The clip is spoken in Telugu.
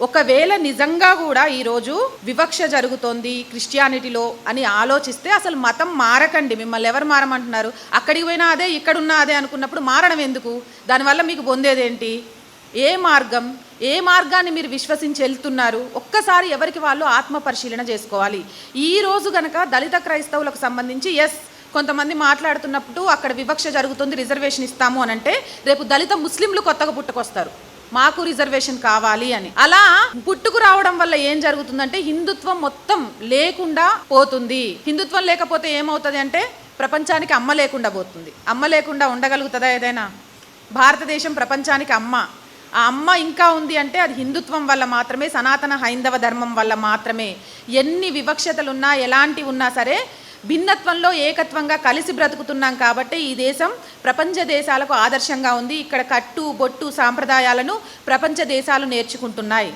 ఒకవేళ నిజంగా కూడా ఈరోజు వివక్ష జరుగుతోంది క్రిస్టియానిటీలో అని ఆలోచిస్తే అసలు మతం మారకండి. మిమ్మల్ని ఎవరు మారమంటున్నారు? అక్కడికి పోయినా అదే, ఇక్కడున్నా అదే అనుకున్నప్పుడు మారడం ఎందుకు? దానివల్ల మీకు పొందేదేంటి? ఏ మార్గాన్ని మీరు విశ్వసించి వెళ్తున్నారు? ఒక్కసారి ఎవరికి వాళ్ళు ఆత్మ పరిశీలన చేసుకోవాలి. ఈరోజు గనక దళిత క్రైస్తవులకు సంబంధించి కొంతమంది మాట్లాడుతున్నప్పుడు అక్కడ వివక్ష జరుగుతుంది, రిజర్వేషన్ ఇస్తాము అని అంటే, రేపు దళిత ముస్లింలు కొత్తగా పుట్టుకొస్తారు, మాకు రిజర్వేషన్ కావాలి అని. అలా పుట్టుకు రావడం వల్ల ఏం జరుగుతుందంటే హిందుత్వం మొత్తం లేకుండా పోతుంది. హిందుత్వం లేకపోతే ఏమవుతుంది అంటే ప్రపంచానికి అమ్మ లేకుండా పోతుంది. అమ్మ లేకుండా ఉండగలుగుతుందా ఏదైనా? భారతదేశం ప్రపంచానికి అమ్మ. ఆ అమ్మ ఇంకా ఉంది అంటే అది హిందుత్వం వల్ల మాత్రమే, సనాతన హైందవ ధర్మం వల్ల మాత్రమే. ఎన్ని వివక్షతలున్నా ఎలాంటి ఉన్నా సరే భిన్నత్వంలో ఏకత్వంగా కలిసి బ్రతుకుతున్నాం కాబట్టి ఈ దేశం ప్రపంచ దేశాలకు ఆదర్శంగా ఉంది. ఇక్కడ కట్టు బొట్టు సాంప్రదాయాలను ప్రపంచ దేశాలు నేర్చుకుంటున్నాయి.